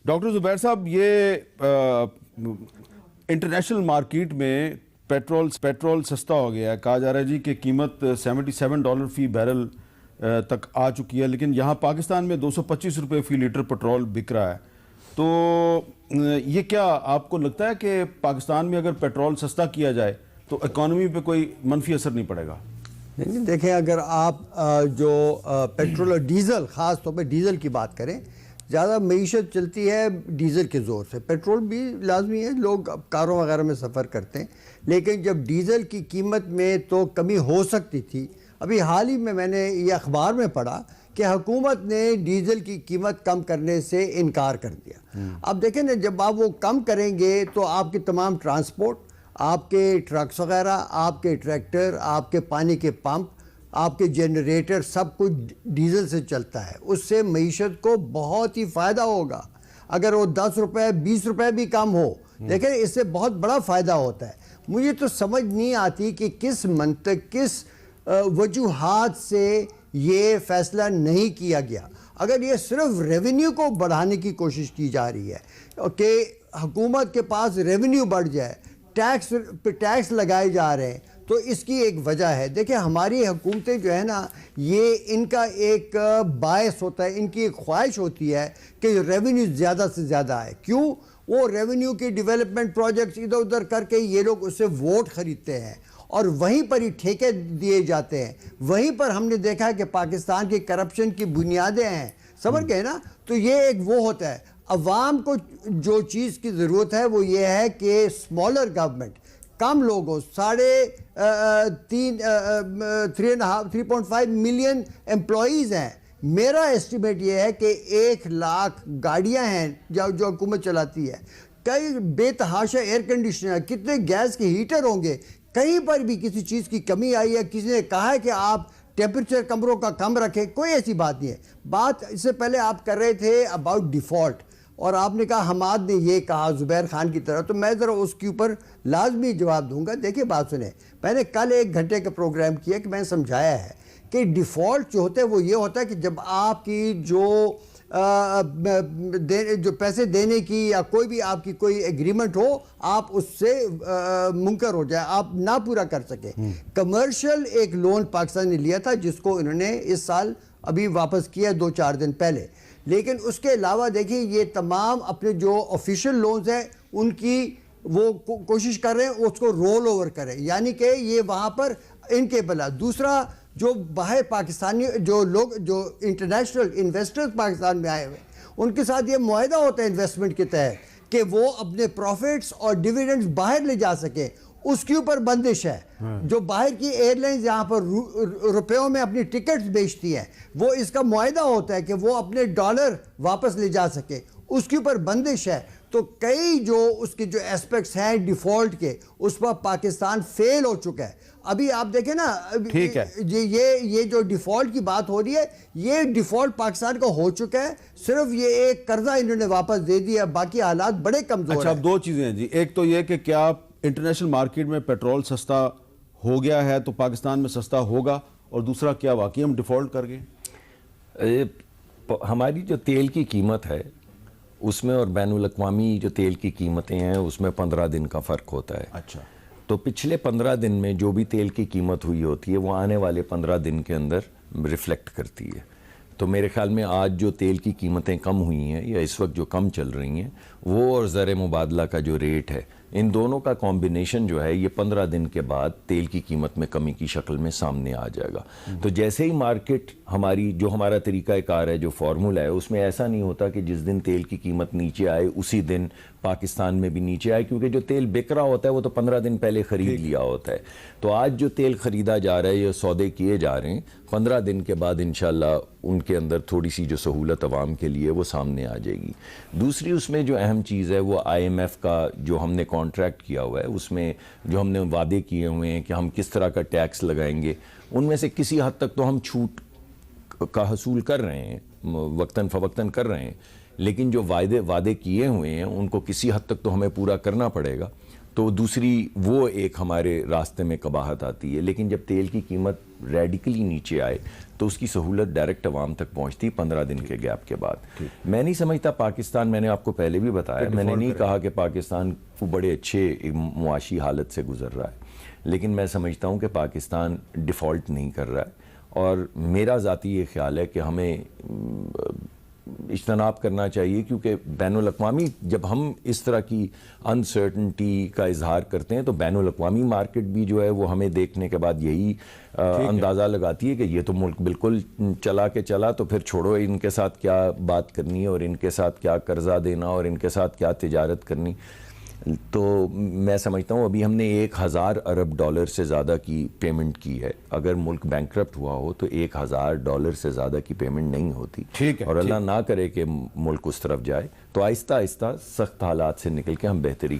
Doctor Zubair साहब, ये international market में पेट्रोल सस्ता हो गया है। कहा जा रहा है जी कि कीमत $77 फी बैरल तक आ चुकी है, लेकिन यहाँ पाकिस्तान में 225 रुपये फी लीटर पेट्रोल बिक रहा है। तो ये क्या आपको लगता है कि पाकिस्तान में अगर पेट्रोल सस्ता किया जाए तो इकॉनमी पे कोई मनफी असर नहीं पड़ेगा? नहीं, देखें, अगर आप जो पेट्रोल और डीज़ल, ख़ास तौर पे डीज़ल की बात करें, ज़्यादा मईशत चलती है डीज़ल के ज़ोर से। पेट्रोल भी लाजमी है, लोग कारों वगैरह में सफ़र करते हैं, लेकिन जब डीज़ल की कीमत में तो कमी हो सकती थी। अभी हाल ही में मैंने ये अखबार में पढ़ा कि हुकूमत ने डीज़ल की कीमत कम करने से इनकार कर दिया। अब देखें ना, जब आप वो कम करेंगे तो आपके तमाम ट्रांसपोर्ट, आपके ट्रक्स वगैरह, आपके ट्रैक्टर, आपके पानी के पंप, आपके जनरेटर, सब कुछ डीज़ल से चलता है। उससे मईशत को बहुत ही फ़ायदा होगा। अगर वो 10 रुपये 20 रुपये भी कम हो, देखें, इससे बहुत बड़ा फ़ायदा होता है। मुझे तो समझ नहीं आती कि किस मंतक, किस वजूहात से ये फ़ैसला नहीं किया गया। अगर ये सिर्फ रेवेन्यू को बढ़ाने की कोशिश की जा रही है कि हुकूमत के पास रेवेन्यू बढ़ जाए, टैक्स लगाए जा रहे हैं, तो इसकी एक वजह है। देखिए, हमारी हुकूमतें जो है ना, ये इनका एक बायस होता है, इनकी एक ख्वाहिश होती है कि रेवेन्यू ज़्यादा से ज़्यादा आए। क्यों? वो रेवेन्यू के डेवलपमेंट प्रोजेक्ट्स इधर उधर करके ये लोग उससे वोट ख़रीदते हैं और वहीं पर ही ठेके दिए जाते हैं। वहीं पर हमने देखा है कि पाकिस्तान की करप्शन की बुनियादें हैं, समझ गए ना। तो ये एक वो होता है, अवाम को जो चीज़ की ज़रूरत है वो ये है कि स्मॉलर गवर्नमेंट, कम लोगों, 3.5 मिलियन एम्प्लॉयज़ हैं। मेरा एस्टिमेट ये है कि 1 लाख गाड़ियां हैं जो हुकूमत चलाती है, कई बेतहाशा एयर कंडीशनर, कितने गैस के हीटर होंगे। कहीं पर भी किसी चीज़ की कमी आई है, किसी ने कहा है कि आप टेम्परेचर कमरों का कम रखें, कोई ऐसी बात नहीं है। बात इससे पहले आप कर रहे थे अबाउट डिफ़ॉल्ट, और आपने कहा हमाद ने ये कहा ज़ुबैर खान की तरह, तो मैं ज़रा उसके ऊपर लाजमी जवाब दूंगा। देखिए, बात सुने, मैंने कल 1 घंटे का प्रोग्राम किया कि मैंने समझाया है कि डिफ़ॉल्ट जो होता है वो ये होता है कि जब आपकी जो पैसे देने की या कोई भी आपकी कोई एग्रीमेंट हो, आप उससे मुनकर हो जाए, आप ना पूरा कर सके। कमर्शियल एक लोन पाकिस्तान ने लिया था जिसको इन्होंने इस साल अभी वापस किया 2-4 दिन पहले। लेकिन उसके अलावा देखिए, ये तमाम अपने जो ऑफिशियल लोन्स हैं उनकी वो कोशिश कर रहे हैं उसको रोल ओवर करें, यानी कि ये वहाँ पर इनके भला। दूसरा, जो बाहर पाकिस्तानी जो लोग, जो इंटरनेशनल इन्वेस्टर्स पाकिस्तान में आए हुए, उनके साथ ये मुआहदा होता है इन्वेस्टमेंट के तहत कि वो अपने प्रॉफिट्स और डिविडेंड्स बाहर ले जा सकें, उसके ऊपर बंदिश है। जो बाहर की एयरलाइंस यहाँ पर रुपयों में अपनी टिकट्स बेचती हैं, वो इसका मुआहदा होता है कि वो अपने डॉलर वापस ले जा सके, उसके ऊपर बंदिश है। तो कई जो उसके जो एस्पेक्ट्स हैं डिफ़ॉल्ट के, उस पर पाकिस्तान फेल हो चुका है। अभी आप देखें ना, ठीक है, ये जो डिफ़ॉल्ट की बात हो रही है, ये डिफ़ॉल्ट पाकिस्तान का हो चुका है। सिर्फ ये एक कर्जा इन्होंने वापस दे दिया, बाकी हालात बड़े कमज़ोर। अच्छा, अब 2 चीज़ें हैं जी। एक तो ये कि क्या इंटरनेशनल मार्केट में पेट्रोल सस्ता हो गया है तो पाकिस्तान में सस्ता होगा, और दूसरा, क्या वाकई हम डिफ़ॉल्ट कर गए? हमारी जो तेल की कीमत है उसमें और बैनुल अक़वामी जो तेल की कीमतें हैं उसमें 15 दिन का फ़र्क होता है। अच्छा, तो पिछले 15 दिन में जो भी तेल की कीमत हुई होती है वो आने वाले 15 दिन के अंदर रिफ्लेक्ट करती है। तो मेरे ख्याल में आज जो तेल की कीमतें कम हुई हैं या इस वक्त जो कम चल रही हैं, वो और ज़र मुबादला का जो रेट है, इन दोनों का कॉम्बिनेशन जो है ये 15 दिन के बाद तेल की कीमत में कमी की शक्ल में सामने आ जाएगा। तो जैसे ही मार्केट हमारी, जो हमारा तरीका कार है, जो फार्मूला है, उसमें ऐसा नहीं होता कि जिस दिन तेल की कीमत नीचे आए उसी दिन पाकिस्तान में भी नीचे आए, क्योंकि जो तेल बिक रहा होता है वो तो 15 दिन पहले ख़रीद लिया होता है। तो आज जो तेल ख़रीदा जा रहा है या सौदे किए जा रहे हैं, 15 दिन के बाद इंशाल्लाह उनके अंदर थोड़ी सी जो सहूलत आवाम के लिए वो सामने आ जाएगी। दूसरी उसमें जो अहम चीज़ है वो IMF का जो हमने कॉन्ट्रैक्ट किया हुआ है, उसमें जो हमने वादे किए हुए हैं कि हम किस तरह का टैक्स लगाएंगे, उनमें से किसी हद तक तो हम छूट का हसूल कर रहे हैं, वक्तन फ़वक्तन कर रहे हैं, लेकिन जो वादे किए हुए हैं उनको किसी हद तक तो हमें पूरा करना पड़ेगा। तो दूसरी वो एक हमारे रास्ते में कबाहत आती है। लेकिन जब तेल की कीमत रेडिकली नीचे आए तो उसकी सहूलत डायरेक्ट अवाम तक पहुंचती 15 दिन के गैप के बाद। मैं नहीं समझता पाकिस्तान, मैंने आपको पहले भी बताया, मैंने नहीं कहा कि पाकिस्तान को बड़े अच्छे मुआशी हालत से गुजर रहा है, लेकिन मैं समझता हूँ कि पाकिस्तान डिफ़ॉल्ट नहीं कर रहा है। और मेरा ज़ाती ये ख्याल है कि हमें इज्तनाब करना चाहिए, क्योंकि बैनुल अक़वामी जब हम इस तरह की अनसर्टनटी का इजहार करते हैं तो बैनुल अक़वामी मार्केट भी जो है वो हमें देखने के बाद यही अंदाज़ा लगाती है कि ये तो मुल्क बिल्कुल चला के चला, तो फिर छोड़ो इनके साथ क्या बात करनी है और इनके साथ क्या कर्जा देना और इनके साथ क्या तिजारत करनी। तो मैं समझता हूँ अभी हमने 1000 अरब डॉलर से ज़्यादा की पेमेंट की है। अगर मुल्क बैंकरप्ट हुआ हो तो 1000 डॉलर से ज़्यादा की पेमेंट नहीं होती। ठीक है, और अल्लाह ना करे कि मुल्क उस तरफ जाए, तो आहिस्ता आहिस्ता सख्त हालात से निकल के हम बेहतरी